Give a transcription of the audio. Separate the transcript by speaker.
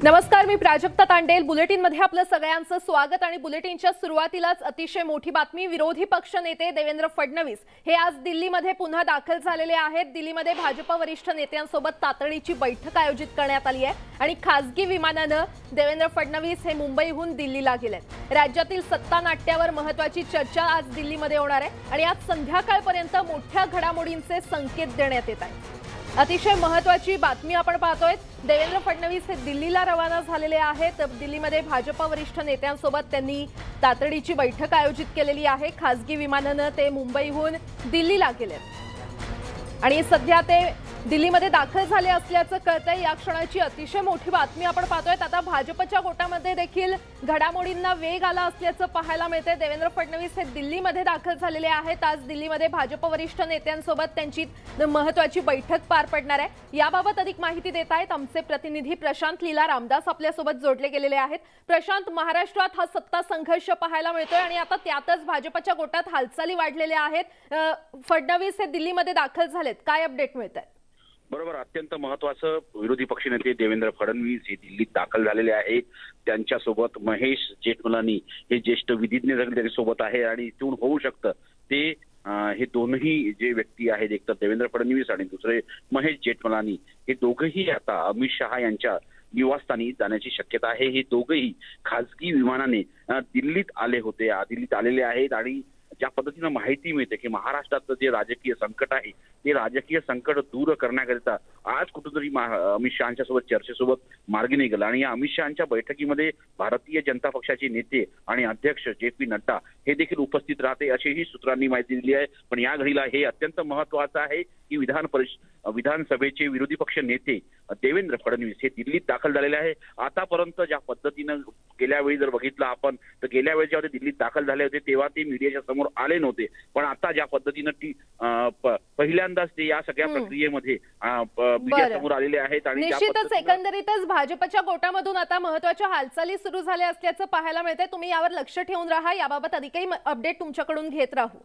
Speaker 1: नमस्कार, मी प्राजक्ता तांडेल। बुलेटिनमध्ये आपलं सगळ्यांचं स्वागत। आणि बुलेटिनच्या सुरुवातीलाच अतिशय मोठी बातमी। विरोधी पक्ष नेते देवेंद्र फडणवीस हे आज दिल्लीमध्ये पुन्हा दाखल झालेले आहेत। दिल्लीमध्ये भाजप वरिष्ठ नेत्यांसोबत तातडीची बैठक आयोजित करण्यात आली आहे आणि खासगी विमानाने देवेंद्र फडणवीस हे मुंबईहून दिल्लीला गेलेत। राज्यातील सत्ता नाट्यावर महत्त्वाची चर्चा आज दिल्लीमध्ये होणार आहे आणि आज संध्याकाळपर्यंत मोठ्या घडामोडींचे संकेत देण्यात येत आहेत। अतिशय महत्त्वाची बातमी आपण पाहतोय। देवेंद्र फडणवीस हे दिल्लीला रवाना झालेले आहेत। दिल्लीमध्ये भाजप वरिष्ठ नेत्यांसोबत त्यांनी तातडीची बैठक आयोजित केलेली आहे। खासगी विमानाने ते मुंबईहून दिल्लीला गेलेत आणि सध्या ते दिल्लीमध्ये दाखल झाले असल्याचं कळतंय। या क्षणाची अतिशय मोठी बातमी आपण पाहतोय। आता भाजपच्या गोटामध्ये देखील घडामोडींना वेग आला असल्याचं पाहायला मिळतंय। देवेंद्र फडणवीस हे दिल्लीमध्ये दाखल झालेले आहेत। आज दिल्लीमध्ये भाजप वरिष्ठ नेत्यांसोबत त्यांची महत्त्वाची बैठक पार पडणार आहे। याबाबत अधिक माहिती देत आहेत आमचे प्रतिनिधी प्रशांत लीला रामदास आपल्यासोबत जोडले गेलेले आहेत। प्रशांत, महाराष्ट्रात हा सत्ता संघर्ष पाहायला मिळतोय आणि आता त्यातच भाजपच्या गोटात हालचाली वाढलेल्या आहेत। फडणवीस हे दिल्लीमध्ये दाखल झालेत, काय अपडेट मिळतंय?
Speaker 2: बरोबर, अत्यंत महत्त्वाचं विरोधी पक्षनेते देवेंद्र फडणवीस हे दिल्लीत दाखल झालेले आहेत। त्यांच्यासोबत महेश जेठमलानी हे ज्येष्ठ विधिज्ञ त्यांच्यासोबत आहे आणि इथून होऊ शकतं ते हे दोनही जे व्यक्ती आहेत, एक तर देवेंद्र फडणवीस आणि दुसरे महेश जेठमलानी, हे दोघंही आता अमित शहा यांच्या निवासस्थानी जाण्याची शक्यता आहे। हे दोघंही खासगी विमानाने दिल्लीत आले होते, दिल्लीत आलेले आहेत आणि ज्या पद्धतीने माहिती मिळते की महाराष्ट्राचं जे राजकीय संकट आहे ते राजकीय संकट दूर करण्याकरिता आज कुठेतरी अमित शहांच्या सोबत चर्चेसोबत मार्गी निघाला आणि या अमित शहांच्या बैठकीमध्ये भारतीय जनता पक्षाचे नेते आणि अध्यक्ष जे.पी. नड्डा हे देखील उपस्थित राहते अशीही सूत्रांनी माहिती दिली आहे। पण या घडीला हे अत्यंत महत्त्वाचं आहे की विधानसभेचे विरोधी पक्ष नेते देवेंद्र फडणवीस हे दिल्लीत दाखल झालेले आहे। आतापर्यंत ज्या पद्धतीनं गेल्या वेळी जर बघितलं आपण तर गेल्या वेळी जेव्हा ते दिल्लीत दाखल झाले होते तेव्हा ते मीडियाच्या समोर आले नव्हते, पण आता ज्या पद्धतीनं पहिल्यांदाच ते या सगळ्या प्रक्रियेमध्ये मीडिया समोर आलेले आहेत आणि
Speaker 1: निश्चितच एकंदरीतच भाजपच्या गोटामधून आता महत्त्वाच्या हालचाली सुरू झाल्या असल्याचं पाहायला मिळतंय। तुम्ही यावर लक्ष ठेवून राहा, याबाबत अधिकही अपडेट तुमच्याकडून घेत राहू।